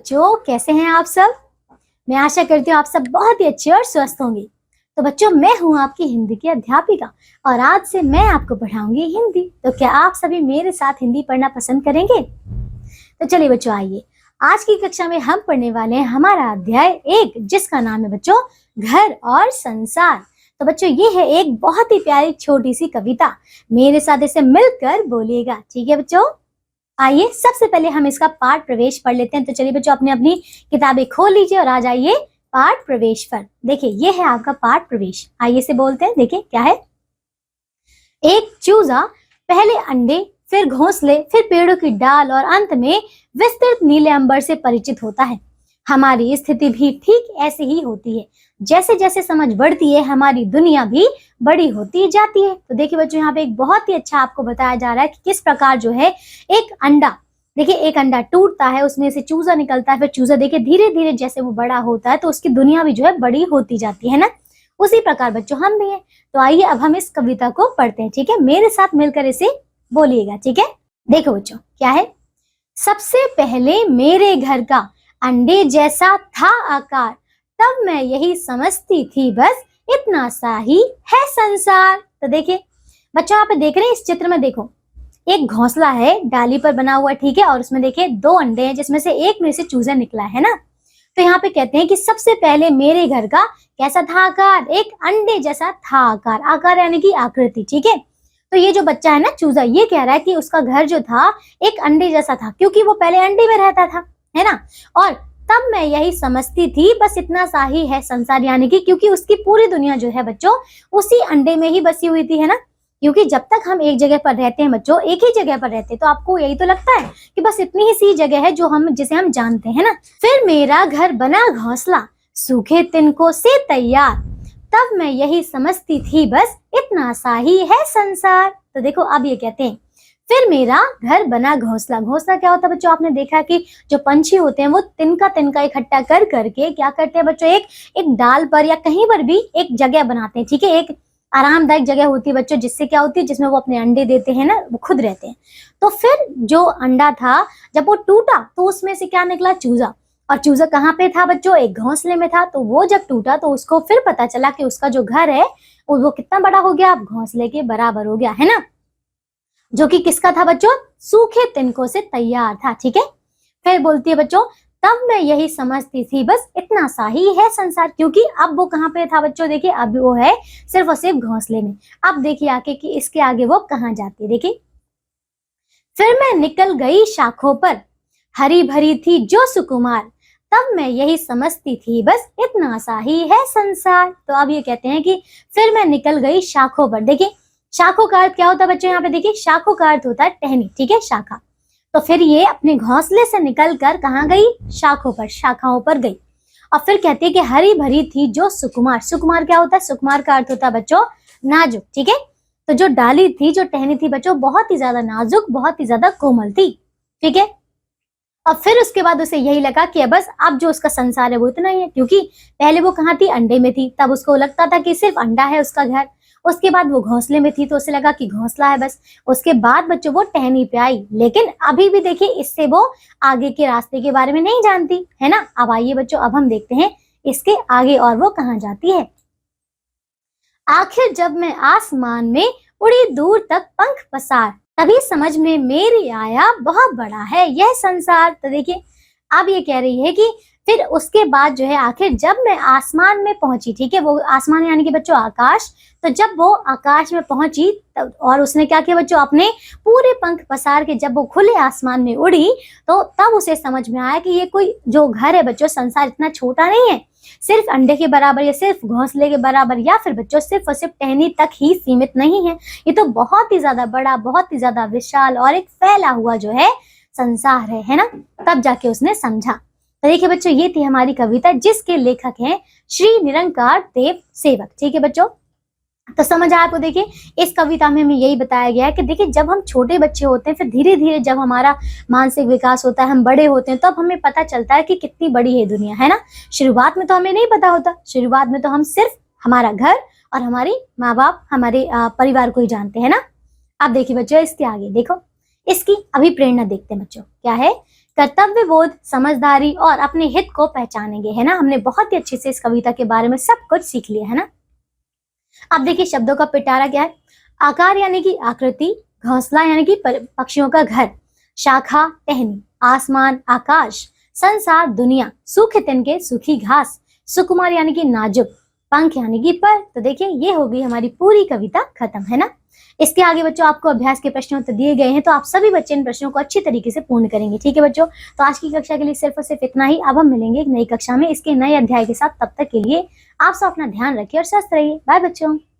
बच्चों, कैसे हैं आप सब। मैं आशा करती हूँ आप सब बहुत ही अच्छे और स्वस्थ होंगे। तो बच्चों, मैं हूँ आपकी हिंदी की अध्यापिका और आज से मैं आपको पढ़ाऊंगी हिंदी। तो क्या आप सभी मेरे साथ हिंदी पढ़ना पसंद करेंगे? तो चलिए बच्चों, आइए आज की कक्षा में हम पढ़ने वाले हैं हमारा अध्याय 1, जिसका नाम है बच्चों घर और संसार। तो बच्चों, ये है एक बहुत ही प्यारी छोटी सी कविता। मेरे साथ इसे मिलकर बोलिएगा, ठीक है बच्चों। आइए सबसे पहले हम इसका पाठ प्रवेश पढ़ लेते हैं। तो चलिए बच्चों, अपनी अपनी किताबें खोल लीजिए और आ जाइए पाठ प्रवेश पर। देखिए, ये है आपका पाठ प्रवेश। आइए से बोलते हैं। देखिए क्या है। एक चूजा पहले अंडे, फिर घोंसले, फिर पेड़ों की डाल और अंत में विस्तृत नीले अंबर से परिचित होता है। हमारी स्थिति भी ठीक ऐसे ही होती है। जैसे जैसे समझ बढ़ती है, हमारी दुनिया भी बड़ी होती जाती है। तो देखिए बच्चों, यहाँ पे एक बहुत ही अच्छा आपको बताया जा रहा है कि किस प्रकार जो है एक अंडा, देखिए एक अंडा टूटता है, उसमें से चूजा निकलता है, फिर चूजा देखिए धीरे धीरे जैसे वो बड़ा होता है तो उसकी दुनिया भी जो है बड़ी होती जाती है ना। उसी प्रकार बच्चों हम भी हैं। तो आइए अब हम इस कविता को पढ़ते हैं, ठीक है। मेरे साथ मिलकर इसे बोलिएगा, ठीक है। देखो बच्चों क्या है। सबसे पहले मेरे घर का अंडे जैसा था आकार, तब मैं यही समझती थी बस इतना सा ही है संसार। तो देखिए बच्चों, यहाँ पे देख रहे हैं इस चित्र में, देखो एक घोंसला है डाली पर बना हुआ, ठीक है, और उसमें देखिए 2 अंडे हैं जिसमें से एक में से चूजा निकला है ना। तो यहाँ पे कहते हैं कि सबसे पहले मेरे घर का कैसा था आकार, एक अंडे जैसा था आकार। आकार यानी कि आकृति, ठीक है। तो ये जो बच्चा है ना चूजा, ये कह रहा है कि उसका घर जो था एक अंडे जैसा था, क्योंकि वो पहले अंडे में रहता था, है ना। और तब मैं यही समझती थी बस इतना सा ही है संसार, यानी कि क्योंकि उसकी पूरी दुनिया जो है बच्चों उसी अंडे में ही बसी हुई थी, है ना। क्योंकि जब तक हम एक जगह पर रहते हैं बच्चों, एक ही जगह पर रहते हैं, तो आपको यही तो लगता है कि बस इतनी ही सी जगह है जो हम जिसे हम जानते हैं ना। फिर मेरा घर बना घोंसला, सूखे तिनकों से तैयार, तब मैं यही समझती थी बस इतना सा ही है संसार। तो देखो अब ये कहते हैं फिर मेरा घर बना घोंसला। घोंसला क्या होता है बच्चों, आपने देखा कि जो पंछी होते हैं वो तिनका तिनका इकट्ठा कर करके क्या करते हैं बच्चों, एक डाल पर या कहीं पर भी एक जगह बनाते हैं, ठीक है। एक आरामदायक जगह होती है बच्चों, जिससे क्या होती है, जिसमें वो अपने अंडे देते हैं ना, वो खुद रहते हैं। तो फिर जो अंडा था जब वो टूटा तो उसमें से क्या निकला, चूजा। और चूजा कहाँ पे था बच्चों, एक घोंसले में था। तो वो जब टूटा तो उसको फिर पता चला कि उसका जो घर है वो कितना बड़ा हो गया, अब घोंसले के बराबर हो गया, है ना, जो कि किसका था बच्चों, सूखे तिनकों से तैयार था, ठीक है। फिर बोलती है बच्चों तब मैं यही समझती थी बस इतना सा ही है संसार, क्योंकि अब वो कहाँ पे था बच्चों, देखिए अब वो है सिर्फ और सिर्फ घोंसले में। अब देखिए आगे कि इसके आगे वो कहाँ जाती है। देखिए फिर मैं निकल गई शाखों पर, हरी भरी थी जो सुकुमार, तब मैं यही समझती थी बस इतना सा ही है संसार। तो अब ये कहते हैं कि फिर मैं निकल गई शाखों पर। देखिए शाखों का अर्थ क्या होता है बच्चों, यहाँ पे देखिए शाखों का अर्थ होता है टहनी, ठीक है, शाखा। तो फिर ये अपने घोंसले से निकलकर कहाँ गई, शाखों पर, शाखाओं पर गई। और फिर कहती है कि हरी भरी थी जो सुकुमार। सुकुमार क्या होता है, सुकुमार का अर्थ होता है बच्चों नाजुक, ठीक है। तो जो डाली थी, जो टहनी थी बच्चों, बहुत ही ज्यादा नाजुक, बहुत ही ज्यादा कोमल थी, ठीक है। और फिर उसके बाद उसे यही लगा कि बस अब जो उसका संसार है वो इतना ही है, क्योंकि पहले वो कहाँ थी, अंडे में थी, तब उसको लगता था कि सिर्फ अंडा है उसका घर। उसके बाद वो घोंसले में थी तो उसे लगा कि घोंसला है बस। उसके बाद बच्चों वो टहनी पे आई, लेकिन अभी भी देखिए इससे वो आगे के रास्ते के बारे में नहीं जानती, है ना। अब आइए बच्चों, अब हम देखते हैं इसके आगे और वो कहाँ जाती है। आखिर जब मैं आसमान में उड़ी दूर तक पंख पसार, तभी समझ में मेरी आया बहुत बड़ा है यह संसार। तो देखिए अब ये कह रही है कि फिर उसके बाद जो है आखिर जब मैं आसमान में पहुंची, ठीक है, वो आसमान यानी कि बच्चों आकाश। तो जब वो आकाश में पहुंची तब, और उसने क्या किया बच्चों, अपने पूरे पंख पसार के जब वो खुले आसमान में उड़ी, तो तब उसे समझ में आया कि ये कोई जो घर है बच्चों, संसार इतना छोटा नहीं है, सिर्फ अंडे के बराबर या सिर्फ घोंसले के बराबर या फिर बच्चों सिर्फ और सिर्फ टहनी तक ही सीमित नहीं है। ये तो बहुत ही ज्यादा बड़ा, बहुत ही ज्यादा विशाल और एक फैला हुआ जो है संसार है ना। तब जाके उसने समझा। तो देखिए बच्चों, ये थी हमारी कविता जिसके लेखक हैं श्री निरंकार देव सेवक, ठीक है बच्चों। तो समझ आया आपको। देखिए इस कविता में हमें यही बताया गया है कि देखिए जब हम छोटे बच्चे होते हैं, फिर धीरे धीरे जब हमारा मानसिक विकास होता है, हम बड़े होते हैं, तब हमें पता चलता है कि कितनी बड़ी है दुनिया, है ना। शुरुआत में तो हमें नहीं पता होता, शुरुआत में तो हम सिर्फ हमारा घर और हमारी माँ बाप, हमारे परिवार को ही जानते हैं ना। अब देखिए बच्चों इसके आगे देखो, इसकी अभी प्रेरणा देखते हैं बच्चों। क्या है कर्तव्य बोध, समझदारी और अपने हित को पहचानेंगे, है ना। हमने बहुत ही अच्छे से इस कविता के बारे में सब कुछ सीख लिया, है ना। अब देखिए शब्दों का पिटारा क्या है। आकार यानी कि आकृति, घोंसला यानी कि पक्षियों का घर, शाखा टहनी, आसमान आकाश, संसार दुनिया, सूखे तिनके सूखी घास, सुकुमार यानी कि नाजुक, पंख यानी कि पर। तो देखिए ये हो गई हमारी पूरी कविता खत्म, है ना। इसके आगे बच्चों आपको अभ्यास के प्रश्न उत्तर दिए गए हैं, तो आप सभी बच्चे इन प्रश्नों को अच्छी तरीके से पूर्ण करेंगे, ठीक है बच्चों। तो आज की कक्षा के लिए सिर्फ और सिर्फ इतना ही। अब हम मिलेंगे एक नई कक्षा में इसके नए अध्याय के साथ। तब तक के लिए आप सब अपना ध्यान रखिए और स्वस्थ रहिए। बाय बच्चों।